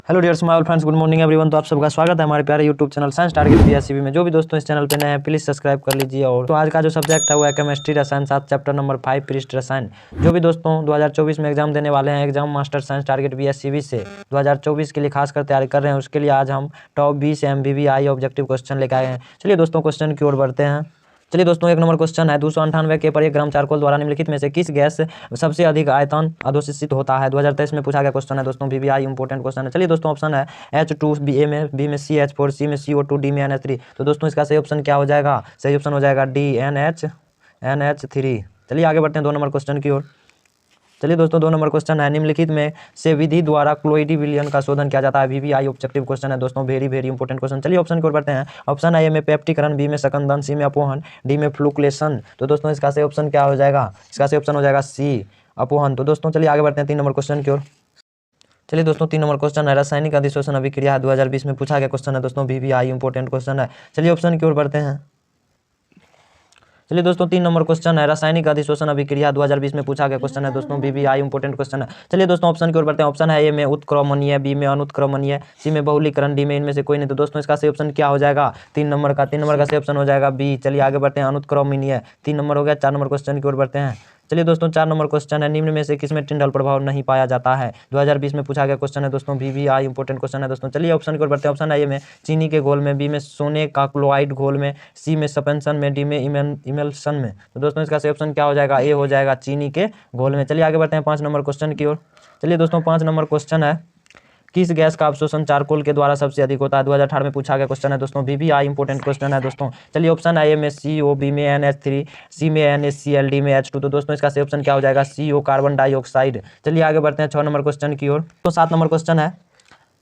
Hello dear smile friends, good morning everyone. तो आप सबका स्वागत है हमारे प्यारे YouTube channel science target BSCB में। जो भी दोस्तों इस चैनल पे नए हैं प्लीज सब्सक्राइब कर लीजिए। और तो आज का जो सब्जेक्ट है वो है केमिस्ट्री रसायन 7 चैप्टर नंबर 5 पृष्ठ रसायन। जो भी दोस्तों 2024 में एग्जाम देने वाले हैं exam master science target BSCB से 2024 के लिए खासकर तैयारी कर रहे हैं, उसके लिए आज हम टॉप 20 MBBI ऑब्जेक्टिव क्वेश्चन लेकर आए हैं। चलिए दोस्तों क्वेश्चन की ओर बढ़ते हैं। चलिए दोस्तों एक नंबर क्वेश्चन है 298 के पर 1 ग्राम चारकोल द्वारा निम्नलिखित में से किस गैस सबसे अधिक आयतन अधोषित होता है। 2023 में पूछा गया क्वेश्चन है दोस्तों, बीबीआई इंपॉर्टेंट क्वेश्चन है। चलिए दोस्तों ऑप्शन है H2 बी में CH4, सी में CO2, डी में NH3। तो दोस्तों इसका सही ऑप्शन क्या हो जाएगा? सही ऑप्शन हो जाएगा डी NH3। चलिए आगे बढ़ते हैं 2 नंबर क्वेश्चन की ओर। चलिए दोस्तों 2 नंबर क्वेश्चन है निम्नलिखित में से विधि द्वारा क्लोइडी विलयन का शोधन किया जाता है। बीबीआई ऑब्जेक्टिव क्वेश्चन है दोस्तों, वेरी इंपॉर्टेंट क्वेश्चन। चलिए ऑप्शन की ओर बढ़ते हैं। ऑप्शन ए में पेप्टिकरण, बी में सकंदन, सी में अपोहन, डी में फ्लुक्लेशन। तो दोस्तों इसका सही ऑप्शन क्या हो जाएगा? इसका सही ऑप्शन हो जाएगा सी अपोहन। तो दोस्तों चलिए आगे बढ़ते हैं 3 नंबर क्वेश्चन की ओर। चलिए दोस्तों 3 नंबर क्वेश्चन है रासायनिक अधिशोषण अभिक्रिया है। 2020 में पूछा गया क्वेश्चन है दोस्तों, बीबीआई इंपॉर्टेंट क्वेश्चन है। चलिए ऑप्शन की ओर बढ़ते हैं। चलिए दोस्तों 3 नंबर क्वेश्चन है रासायनिक अधिशोषण अभिक्रिया 2020 में पूछा गया क्वेश्चन है दोस्तों, बीबीआई इंपॉर्टेंट क्वेश्चन है। चलिए दोस्तों ऑप्शन की ओर बढ़ते हैं। ऑप्शन है ए में उत्क्रमणीय, बी में अनुत्क्रमणीय, सी में बहुलीकरण, डी में इनमें से कोई नहीं। तो दोस्तों इसका सही ऑप्शन क्या हो जाएगा? 3 नंबर का सही ऑप्शन हो जाएगा बी। चलिए आगे बढ़ते हैं। अनुत्क्रमणीय 3 नंबर हो गया। 4 नंबर क्वेश्चन की ओर बढ़ते हैं। चलिए दोस्तों 4 नंबर क्वेश्चन है निम्न में से किसमें टिंडल प्रभाव नहीं पाया जाता है। 2020 में पूछा गया क्वेश्चन है दोस्तों, बीबीआई इंपॉर्टेंट क्वेश्चन है दोस्तों। चलिए ऑप्शन की ओर बढ़ते हैं। ऑप्शन ए में चीनी के घोल में, बी में सोने का क्लोराइड घोल में, सी में सस्पेंशन में, डी में इमल्शन में। तो दोस्तों इसका सही ऑप्शन क्या हो जाएगा? ए हो जाएगा चीनी के घोल में। चलिए आगे बढ़ते हैं 5 नंबर क्वेश्चन की ओर। चलिए दोस्तों 5 नंबर क्वेश्चन है किस गैस का अवशोषण चारकोल के द्वारा सबसे अधिक होता है। 2018 में पूछा गया क्वेश्चन है दोस्तों, बीबीआई इंपॉर्टेंट क्वेश्चन है दोस्तों। चलिए ऑप्शन ए में CO, बी में NH3, सी में NaCl, डी में H2। तो दोस्तों इसका सही ऑप्शन क्या हो जाएगा? CO carbon dioxide. चलिए आगे बढ़ते हैं 6 नंबर क्वेश्चन की ओर। तो 7 नंबर क्वेश्चन है।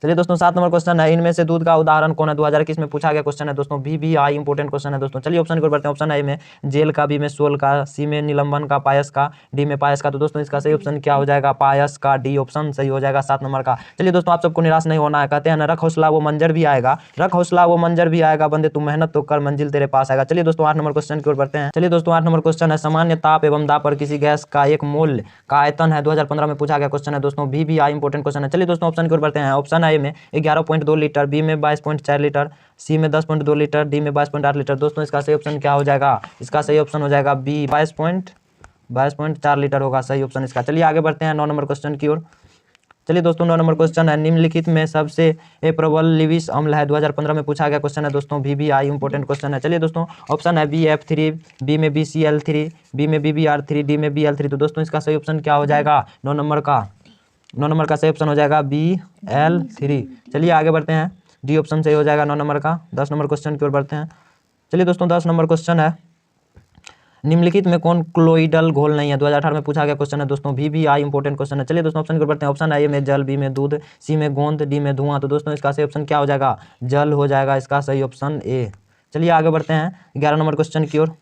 चलिए दोस्तों 7 नंबर क्वेश्चन है इनमें से दूध का उदाहरण कौन है। 2021 में पूछा गया क्वेश्चन है दोस्तों, बीबीआई इंपॉर्टेंट क्वेश्चन है दोस्तों। चलिए ऑप्शन की ओर बढ़ते हैं। ऑप्शन ए में जेल का, बी में सोल का, सी में निलंबन का, पायस का, डी में पायस का। तो दोस्तों इसका सही ऑप्शन क्या हो जाएगा? पायस का, डी ऑप्शन सही हो जाएगा 7 नंबर का। चलिए दोस्तों आप सबको निराश नहीं होना है, कहते हैं ना रख हौसला वो मंजर भी आएगा, रख हौसला वो मंजर भी आएगा, बंदे तू मेहनत तो कर मंजिल तेरे पास आएगा। चलिए दोस्तों 8 नंबर क्वेश्चन की ओर बढ़ते हैं। चलिए दोस्तों 8 नंबर क्वेश्चन है सामान्य ताप एवं दाब पर किसी गैस का एक मोल का आयतन है। 2015 में पूछा गया क्वेश्चन है दोस्तों, बीबीआई इंपॉर्टेंट क्वेश्चन है। चलिए दोस्तों ऑप्शन की ओर बढ़ते हैं। ऑप्शन ए में 11.2 लीटर, बी में 22.4 लीटर, सी में 10.2 लीटर, डी में 22.8 लीटर। दोस्तों इसका सही ऑप्शन क्या हो जाएगा? इसका सही ऑप्शन हो जाएगा बी 22.4 लीटर होगा सही ऑप्शन इसका। चलिए आगे बढ़ते हैं 9 नंबर क्वेश्चन की ओर। चलिए दोस्तों 9 नंबर क्वेश्चन है निम्नलिखित में सबसे प्रबल लिविस अम्ल है। 2015 में पूछा गया क्वेश्चन है दोस्तों, बीबीआई इंपॉर्टेंट क्वेश्चन है। चलिए दोस्तों ऑप्शन है BF3, बी में BCl3, बी में BBr3, डी में BL3। तो दोस्तों इसका सही ऑप्शन क्या हो जाएगा? 9 नंबर का सही ऑप्शन हो जाएगा BL3। चलिए आगे बढ़ते हैं। डी ऑप्शन सही हो जाएगा 9 नंबर का। 10 नंबर क्वेश्चन की ओर बढ़ते हैं। चलिए दोस्तों 10 नंबर क्वेश्चन है निम्नलिखित में कौन क्लोइडल घोल नहीं है। 2018 में पूछा गया क्वेश्चन है दोस्तों, बीबीआई इंपॉर्टेंट क्वेश्चन है। चलिए दोस्तों ऑप्शन की ओर बढ़ते हैं। ऑप्शन ए में जल, बी में दूध, सी में गोंद, डी में धुआं। तो दोस्तों इसका सही ऑप्शन क्या हो जाएगा? जल हो जाएगा इसका सही ऑप्शन ए। चलिए आगे बढ़ते हैं 11 नंबर क्वेश्चन की ओर।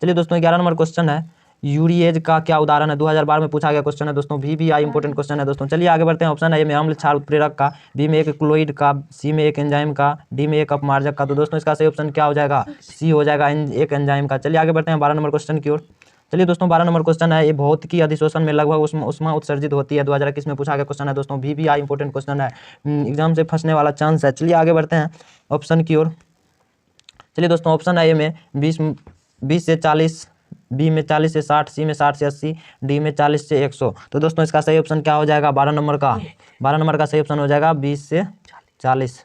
चलिए दोस्तों 11 नंबर क्वेश्चन है यूरिएज का क्या उदाहरण है। 2012 में पूछा गया क्वेश्चन है दोस्तों, बीबीआई इंपॉर्टेंट क्वेश्चन है दोस्तों। चलिए आगे बढ़ते हैं। ऑप्शन ए में अम्ल क्षार उत्प्रेरक का, बी में एक क्लोइड का, सी में एक एंजाइम का, डी में एक अपमार्जक का। तो दोस्तों इसका सही ऑप्शन क्या हो जाएगा? सी हो जाएगा एक एंजाइम का। चलिए आगे बढ़ते हैं 12 नंबर क्वेश्चन की ओर। चलिए दोस्तों 12 नंबर क्वेश्चन है ये भौतिकी अधिशोषण में लगभग उष्मा उत्सर्जित होती है। 2021 में पूछा गया क्वेश्चन है दोस्तों, बीबीआई इंपॉर्टेंट क्वेश्चन है, एग्जाम से फंसने वाला चांस है। चलिए आगे बढ़ते हैं ऑप्शन की ओर। चलिए दोस्तों ऑप्शन ए में 20 से 40, बी में 40 से 60, सी में 60 से 80, डी में 40 से 100। तो दोस्तों इसका सही ऑप्शन क्या हो जाएगा? 12 नंबर का सही ऑप्शन हो जाएगा 20 से 40।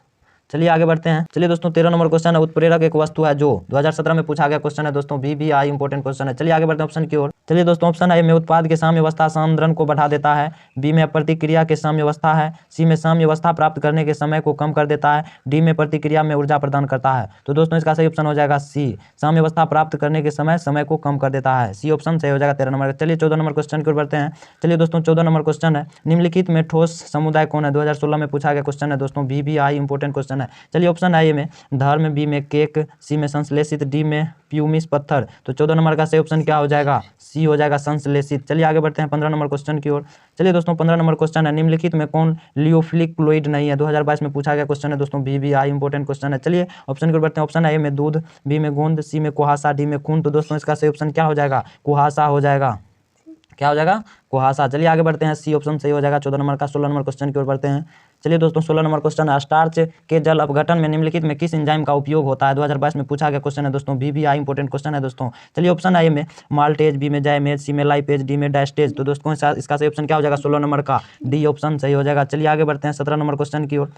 चलिए आगे बढ़ते हैं। चलिए दोस्तों 13 नंबर क्वेश्चन है उत्प्रेरक एक वस्तु है जो 2017 में पूछा गया क्वेश्चन है दोस्तों, बीबीआई इंपॉर्टेंट क्वेश्चन है। चलिए आगे बढ़ते हैं ऑप्शन की ओर। चलिए दोस्तों ऑप्शन ए में उत्पाद के साम्यावस्था सांद्रण को बढ़ा देता है, बी में प्रतिक्रिया के साम्यावस्था है, सी में साम्यावस्था प्राप्त करने के समय को कम कर देता है, डी में प्रतिक्रिया में ऊर्जा प्रदान करता है। तो दोस्तों इसका सही ऑप्शन हो जाएगा सी, साम्यावस्था प्राप्त करने के समय को कम कर देता है। सी ऑप्शन सही हो जाएगा 13 नंबर का। चलिए 14 नंबर क्वेश्चन की ओर बढ़ते हैं। चलिए दोस्तों 14 नंबर क्वेश्चन है निम्नलिखित में ठोस समुदाय कौन है। 2016 में पूछा गया क्वेश्चन है दोस्तों, बीबीआई इंपॉर्टेंट क्वेश्चन है। चलिए ऑप्शन ए में धर्म, बी में केक, सी में संश्लेषित, डी में प्यूमिस पत्थर। तो 14 नंबर का सही ऑप्शन क्या हो जाएगा? सी हो जाएगा संश्लेषित। चलिए आगे बढ़ते हैं 15 नंबर क्वेश्चन की ओर। चलिए दोस्तों 15 नंबर क्वेश्चन है निम्नलिखित में कौन लियोफिलिक क्लोइड नहीं है। 2022 में पूछा गया क्वेश्चन है दोस्तों, बीबीआई इंपॉर्टेंट क्वेश्चन है। चलिए ऑप्शन की ओर बढ़ते हैं। ऑप्शन ए में दूध, बी में गोंद, सी में कुहासा, डी में खून। तो दोस्तों इसका सही ऑप्शन क्या हो जाएगा? कुहासा हो जाएगा। क्या हो जाएगा? कुहासा। चलिए आगे बढ़ते हैं, सी ऑप्शन सही हो जाएगा 14 नंबर का। 16 नंबर क्वेश्चन की ओर बढ़ते हैं। चलिए दोस्तों 16 नंबर क्वेश्चन है, स्टार्च के जल अपघटन में निम्नलिखित में किस एंजाइम का उपयोग होता है? 2022 में पूछा गया क्वेश्चन है दोस्तों, BBI इंपॉर्टेंट क्वेश्चन है दोस्तों। चलिए ऑप्शन ए में माल्टेज, बी में जाइमेज, सी में लाइपेज, डी में डायस्टेज। तो दोस्तों इसका सही ऑप्शन क्या हो जाएगा? 16 नंबर का डी ऑप्शन सही हो जाएगा। चलिए आगे बढ़ते हैं 17 नंबर क्वेश्चन की ओर।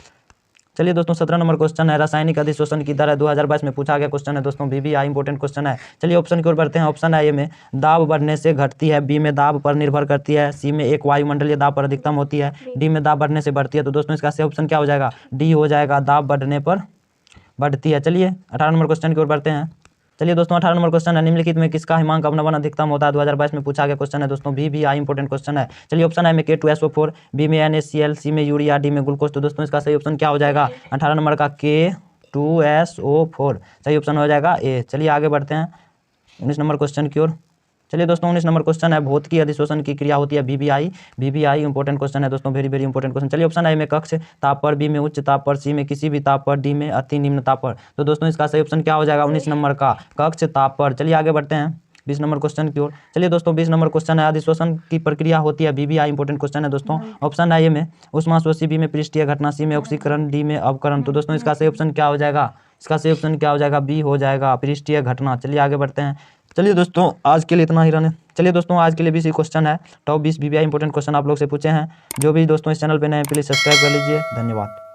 चलिए दोस्तों 17 नंबर क्वेश्चन है, रासायनिक अधिशोषण की दर है। 2022 में पूछा गया क्वेश्चन है दोस्तों, BBI इंपॉर्टेंट क्वेश्चन है। चलिए ऑप्शन की ओर बढ़ते हैं। ऑप्शन ए में दाब बढ़ने से घटती है, बी में दाब पर निर्भर करती है, सी में एक वायुमंडलीय दाब पर अधिकतम होती है, डी में दाब बढ़ने से बढ़ती है। तो दोस्तों इसका सही ऑप्शन क्या हो जाएगा? डी हो जाएगा, दाब बढ़ने पर बढ़ती है। चलिए 18 नंबर क्वेश्चन की ओर बढ़ते हैं। चलिए दोस्तों 18 नंबर क्वेश्चन है, निम्नलिखित में किसका हिमांक अवनमन अधिकतम होता है? 2022 में पूछा गया क्वेश्चन है दोस्तों, BBI इंपॉर्टेंट क्वेश्चन है। चलिए ऑप्शन ए में K2SO4, बी में NaCl, सी में यूरिया, डी में ग्लूकोज। तो दोस्तों इसका सही ऑप्शन क्या हो जाएगा? 18 नंबर का K2SO4 सही ऑप्शन हो जाएगा ए। चलिए आगे बढ़ते हैं 19 नंबर क्वेश्चन की ओर। चलिए दोस्तों 19 नंबर क्वेश्चन है, भौतिकी अधिशोषण की क्रिया होती है BBI इंपॉर्टेंट क्वेश्चन है दोस्तों, वेरी इंपॉर्टेंट क्वेश्चन। चलिए ऑप्शन ए में कक्ष ताप पर, बी में उच्च ताप पर, सी में किसी भी ताप पर, डी में अति निम्न ताप पर। तो दोस्तों इसका सही ऑप्शन क्या हो जाएगा? 19 नंबर का कक्ष ताप पर। चलिए आगे बढ़ते हैं 20 नंबर क्वेश्चन की ओर। चलिए दोस्तों 20 नंबर क्वेश्चन है, अधिशोषण की प्रक्रिया होती है BBI इंपॉर्टेंट क्वेश्चन है दोस्तों। ऑप्शन ए में उष्माशोषी, बी में पृष्ठीय घटना, सी में ऑक्सीकरण, डी में अवकरण। तो दोस्तों इसका सही ऑप्शन क्या हो जाएगा? इसका सही ऑप्शन क्या हो जाएगा? बी हो जाएगा, पृष्ठीय घटना। चलिए आगे बढ़ते हैं। चलिए दोस्तों आज के लिए इतना ही रहने। चलिए दोस्तों आज के लिए 20 क्वेश्चन है, टॉप 20 BBI इंपॉर्टेंट क्वेश्चन आप लोग से पूछे हैं। जो भी दोस्तों इस चैनल पे नए हैं प्लीज़ सब्सक्राइब कर लीजिए। धन्यवाद।